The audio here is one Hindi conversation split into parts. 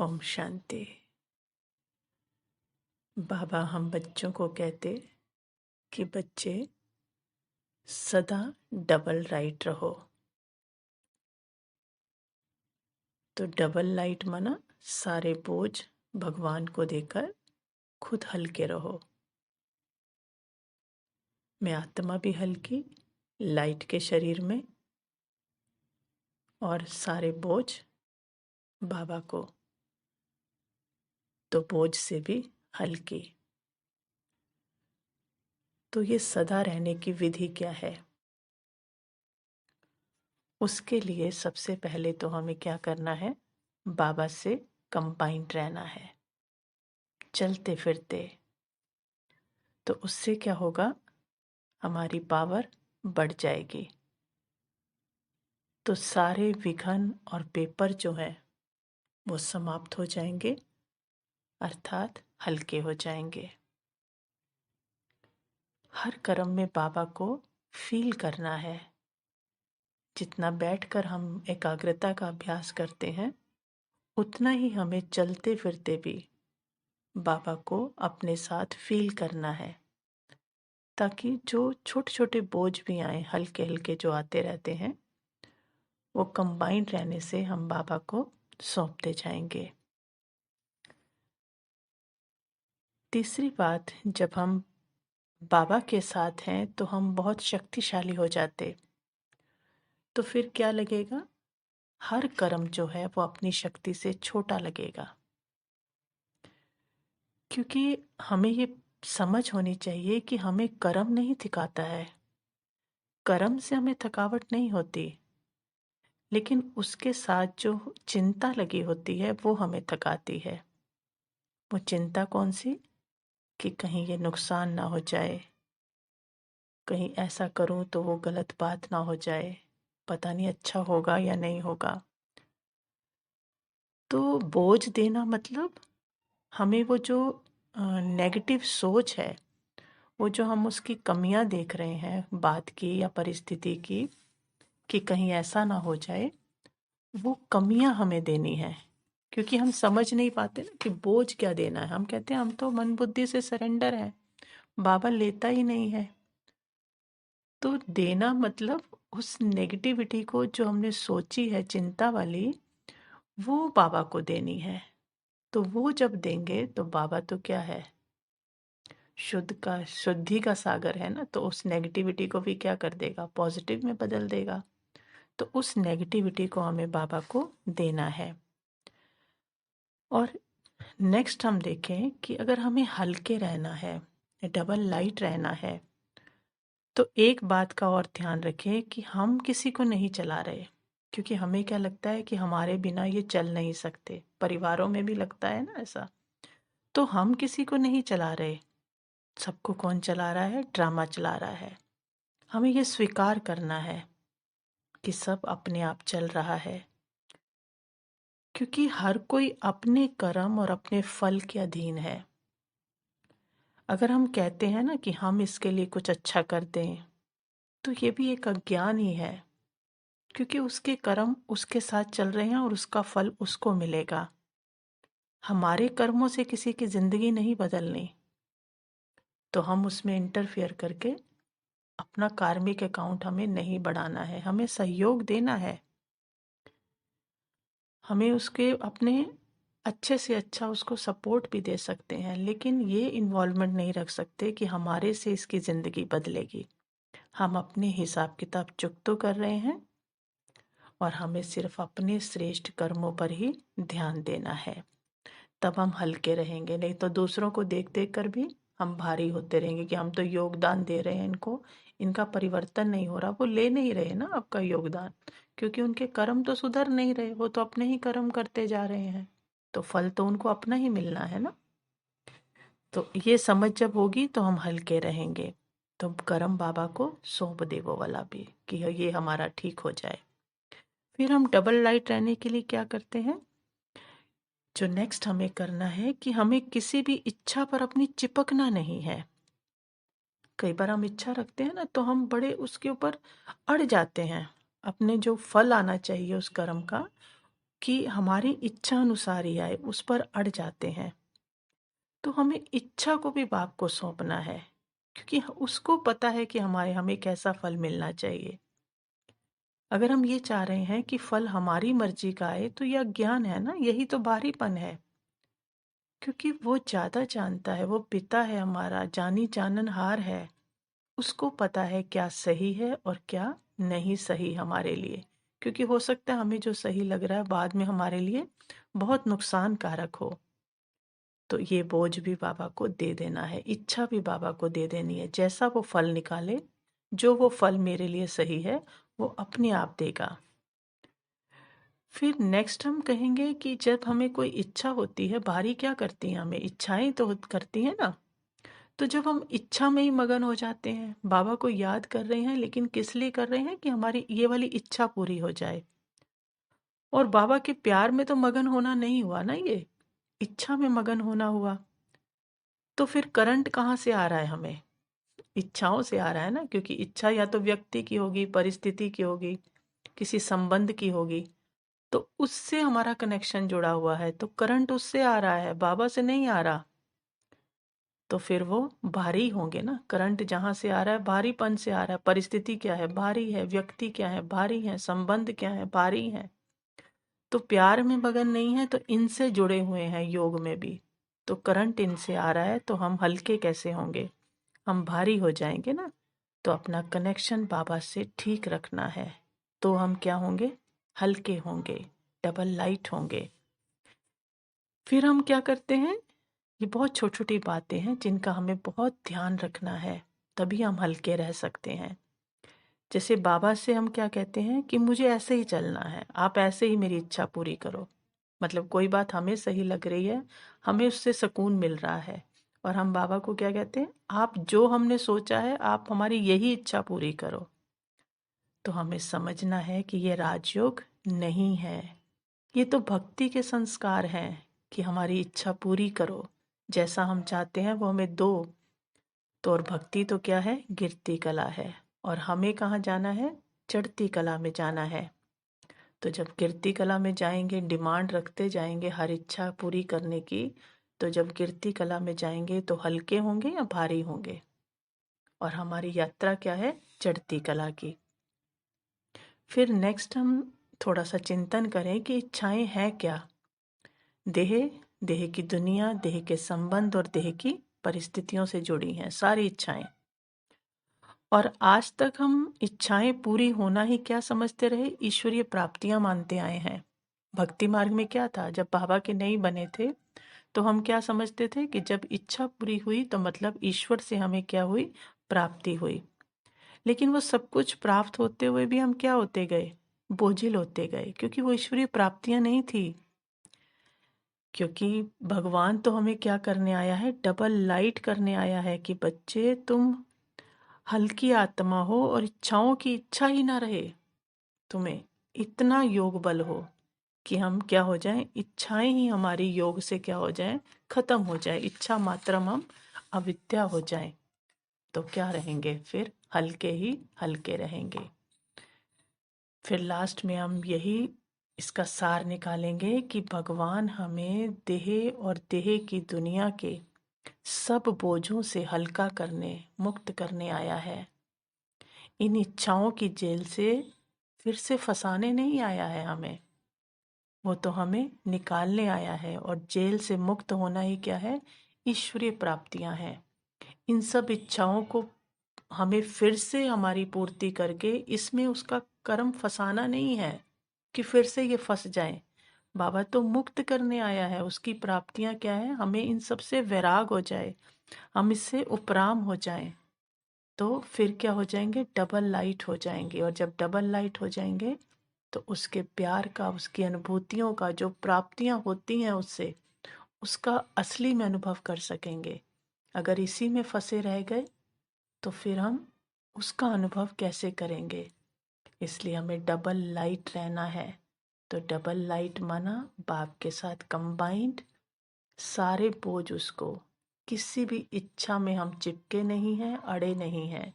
ओम शांति। बाबा हम बच्चों को कहते कि बच्चे सदा डबल राइट रहो। तो डबल लाइट माना सारे बोझ भगवान को देकर खुद हल्के रहो। मैं आत्मा भी हल्की लाइट के शरीर में, और सारे बोझ बाबा को, तो बोझ से भी हल्की। तो ये सदा रहने की विधि क्या है? उसके लिए सबसे पहले तो हमें क्या करना है? बाबा से कंबाइंड रहना है, चलते फिरते। तो उससे क्या होगा? हमारी पावर बढ़ जाएगी। तो सारे विघन और पेपर जो है वो समाप्त हो जाएंगे, अर्थात हल्के हो जाएंगे। हर कर्म में बाबा को फील करना है। जितना बैठकर हम एकाग्रता का अभ्यास करते हैं, उतना ही हमें चलते फिरते भी बाबा को अपने साथ फील करना है, ताकि जो छोटे छोटे बोझ भी आए, हल्के हल्के जो आते रहते हैं, वो कंबाइंड रहने से हम बाबा को सौंपते जाएंगे। तीसरी बात, जब हम बाबा के साथ हैं तो हम बहुत शक्तिशाली हो जाते। तो फिर क्या लगेगा? हर कर्म जो है वो अपनी शक्ति से छोटा लगेगा। क्योंकि हमें ये समझ होनी चाहिए कि हमें कर्म नहीं थकाता है। कर्म से हमें थकावट नहीं होती, लेकिन उसके साथ जो चिंता लगी होती है वो हमें थकाती है। वो चिंता कौन सी? कि कहीं ये नुकसान ना हो जाए, कहीं ऐसा करूं तो वो गलत बात ना हो जाए, पता नहीं अच्छा होगा या नहीं होगा। तो बोझ देना मतलब हमें वो जो नेगेटिव सोच है, वो जो हम उसकी कमियां देख रहे हैं बात की या परिस्थिति की, कि कहीं ऐसा ना हो जाए, वो कमियां हमें देनी है। क्योंकि हम समझ नहीं पाते ना कि बोझ क्या देना है। हम कहते हैं हम तो मन बुद्धि से सरेंडर है, बाबा लेता ही नहीं है। तो देना मतलब उस नेगेटिविटी को जो हमने सोची है चिंता वाली, वो बाबा को देनी है। तो वो जब देंगे तो बाबा तो क्या है? शुद्धि का सागर है ना। तो उस नेगेटिविटी को भी क्या कर देगा? पॉजिटिव में बदल देगा। तो उस नेगेटिविटी को हमें बाबा को देना है। और नेक्स्ट हम देखें कि अगर हमें हल्के रहना है, डबल लाइट रहना है, तो एक बात का और ध्यान रखें कि हम किसी को नहीं चला रहे। क्योंकि हमें क्या लगता है कि हमारे बिना ये चल नहीं सकते। परिवारों में भी लगता है ना ऐसा। तो हम किसी को नहीं चला रहे। सबको कौन चला रहा है? ड्रामा चला रहा है। हमें ये स्वीकार करना है कि सब अपने आप चल रहा है। क्योंकि हर कोई अपने कर्म और अपने फल के अधीन है। अगर हम कहते हैं ना कि हम इसके लिए कुछ अच्छा कर दें, तो ये भी एक अज्ञान ही है। क्योंकि उसके कर्म उसके साथ चल रहे हैं और उसका फल उसको मिलेगा। हमारे कर्मों से किसी की जिंदगी नहीं बदलनी। तो हम उसमें इंटरफेयर करके अपना कार्मिक अकाउंट हमें नहीं बढ़ाना है। हमें सहयोग देना है। हमें उसके अपने अच्छे से अच्छा उसको सपोर्ट भी दे सकते हैं, लेकिन ये इन्वॉल्वमेंट नहीं रख सकते कि हमारे से इसकी ज़िंदगी बदलेगी। हम अपने हिसाब किताब चुक तो कर रहे हैं, और हमें सिर्फ अपने श्रेष्ठ कर्मों पर ही ध्यान देना है। तब हम हल्के रहेंगे। नहीं तो दूसरों को देख देख कर भी हम भारी होते रहेंगे कि हम तो योगदान दे रहे हैं इनको, इनका परिवर्तन नहीं हो रहा। वो ले नहीं रहे ना आपका योगदान, क्योंकि उनके कर्म तो सुधर नहीं रहे। वो तो अपने ही कर्म करते जा रहे हैं, तो फल तो उनको अपना ही मिलना है ना। तो ये समझ जब होगी तो हम हल्के रहेंगे। तो कर्म बाबा को सौंप दे वो वाला भी, कि ये हमारा ठीक हो जाए। फिर हम डबल लाइट रहने के लिए क्या करते हैं? जो नेक्स्ट हमें करना है कि हमें किसी भी इच्छा पर अपनी चिपकना नहीं है। कई बार हम इच्छा रखते हैं ना, तो हम बड़े उसके ऊपर अड़ जाते हैं। अपने जो फल आना चाहिए उस कर्म का, कि हमारी इच्छा अनुसार ही आए, उस पर अड़ जाते हैं। तो हमें इच्छा को भी बाप को सौंपना है, क्योंकि उसको पता है कि हमें कैसा फल मिलना चाहिए। अगर हम ये चाह रहे हैं कि फल हमारी मर्जी का आए, तो यह अज्ञान है ना, यही तो बाहरीपन है। क्योंकि वो ज्यादा जानता है, वो पिता है हमारा, जानी जाननहार है। उसको पता है क्या सही है और क्या नहीं सही हमारे लिए। क्योंकि हो सकता है हमें जो सही लग रहा है बाद में हमारे लिए बहुत नुकसान कारक हो। तो ये बोझ भी बाबा को दे देना है, इच्छा भी बाबा को दे देनी है। जैसा वो फल निकाले, जो वो फल मेरे लिए सही है, वो अपने आप देगा। फिर नेक्स्ट हम कहेंगे कि जब हमें कोई इच्छा होती है, बाहरी क्या करती है, हमें इच्छाएं तो करती है ना। तो जब हम इच्छा में ही मगन हो जाते हैं, बाबा को याद कर रहे हैं, लेकिन किस लिए कर रहे हैं कि हमारी ये वाली इच्छा पूरी हो जाए। और बाबा के प्यार में तो मगन होना नहीं हुआ ना, ये इच्छा में मगन होना हुआ। तो फिर करंट कहाँ से आ रहा है हमें? इच्छाओं से आ रहा है ना, क्योंकि इच्छा या तो व्यक्ति की होगी, परिस्थिति की होगी, किसी संबंध की होगी। तो उससे हमारा कनेक्शन जुड़ा हुआ है, तो करंट उससे आ रहा है, बाबा से नहीं आ रहा। तो फिर वो भारी होंगे ना। करंट जहां से आ रहा है भारीपन से आ रहा है। परिस्थिति क्या है? भारी है। व्यक्ति क्या है? भारी है। संबंध क्या है? भारी है। तो प्यार में मगन नहीं है, तो इनसे जुड़े हुए हैं योग में भी। तो करंट इनसे आ रहा है, तो हम हल्के कैसे होंगे? हम भारी हो जाएंगे ना। तो अपना कनेक्शन बाबा से ठीक रखना है, तो हम क्या होंगे? हल्के होंगे, डबल लाइट होंगे। फिर हम क्या करते हैं? ये बहुत छोटी छोटी बातें हैं जिनका हमें बहुत ध्यान रखना है, तभी हम हल्के रह सकते हैं। जैसे बाबा से हम क्या कहते हैं कि मुझे ऐसे ही चलना है, आप ऐसे ही मेरी इच्छा पूरी करो। मतलब कोई बात हमें सही लग रही है, हमें उससे सुकून मिल रहा है, और हम बाबा को क्या कहते हैं? आप जो हमने सोचा है, आप हमारी यही इच्छा पूरी करो। तो हमें समझना है कि ये राजयोग नहीं है, ये तो भक्ति के संस्कार हैं कि हमारी इच्छा पूरी करो, जैसा हम चाहते हैं वो हमें दो। तो और भक्ति तो क्या है? गिरती कला है। और हमें कहाँ जाना है? चढ़ती कला में जाना है। तो जब गिरती कला में जाएंगे, डिमांड रखते जाएंगे हर इच्छा पूरी करने की, तो जब गिरती कला में जाएंगे तो हल्के होंगे या भारी होंगे? और हमारी यात्रा क्या है? चढ़ती कला की। फिर नेक्स्ट हम थोड़ा सा चिंतन करें कि इच्छाएं हैं क्या। देह, देह की दुनिया, देह के संबंध और देह की परिस्थितियों से जुड़ी हैं सारी इच्छाएं। और आज तक हम इच्छाएं पूरी होना ही क्या समझते रहे? ईश्वरीय प्राप्तियां मानते आए हैं। भक्ति मार्ग में क्या था? जब बाबा के नहीं बने थे, तो हम क्या समझते थे कि जब इच्छा पूरी हुई तो मतलब ईश्वर से हमें क्या हुई? प्राप्ति हुई। लेकिन वो सब कुछ प्राप्त होते हुए भी हम क्या होते गए? बोझिल होते गए, क्योंकि वो ईश्वरीय प्राप्तियां नहीं थी। क्योंकि भगवान तो हमें क्या करने आया है? डबल लाइट करने आया है कि बच्चे तुम हल्की आत्मा हो और इच्छाओं की इच्छा ही ना रहे तुम्हें। इतना योग बल हो कि हम क्या हो जाएं? इच्छाएं ही हमारी योग से क्या हो जाएं? खत्म हो जाए। इच्छा मात्रम हम अविद्या हो जाएं। तो क्या रहेंगे? फिर हल्के ही हल्के रहेंगे। फिर लास्ट में हम यही इसका सार निकालेंगे कि भगवान हमें देह और देह की दुनिया के सब बोझों से हल्का करने, मुक्त करने आया है। इन इच्छाओं की जेल से फिर से फंसाने नहीं आया है हमें, वो तो हमें निकालने आया है। और जेल से मुक्त होना ही क्या है? ईश्वरीय प्राप्तियां हैं। इन सब इच्छाओं को हमें फिर से हमारी पूर्ति करके इसमें उसका कर्म फंसाना नहीं है कि फिर से ये फंस जाए। बाबा तो मुक्त करने आया है। उसकी प्राप्तियां क्या है? हमें इन सब से वैराग हो जाए, हम इससे उपराम हो जाएं। तो फिर क्या हो जाएंगे? डबल लाइट हो जाएंगे। और जब डबल लाइट हो जाएंगे तो उसके प्यार का, उसकी अनुभूतियों का, जो प्राप्तियां होती हैं उससे, उसका असली में अनुभव कर सकेंगे। अगर इसी में फंसे रह गए तो फिर हम उसका अनुभव कैसे करेंगे? इसलिए हमें डबल लाइट रहना है। तो डबल लाइट माना बाप के साथ कंबाइंड, सारे बोझ उसको, किसी भी इच्छा में हम चिपके नहीं हैं, अड़े नहीं हैं।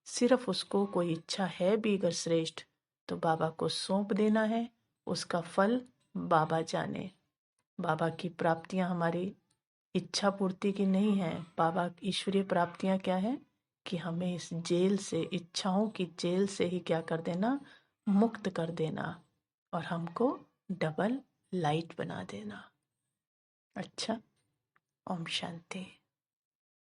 सिर्फ उसको कोई इच्छा है भी अगर श्रेष्ठ, तो बाबा को सौंप देना है। उसका फल बाबा जाने। बाबा की प्राप्तियां हमारी इच्छा पूर्ति की नहीं है। बाबा ईश्वरीय प्राप्तियां क्या है कि हमें इस जेल से, इच्छाओं की जेल से ही क्या कर देना, मुक्त कर देना और हमको डबल लाइट बना देना। अच्छा, ओम शांति।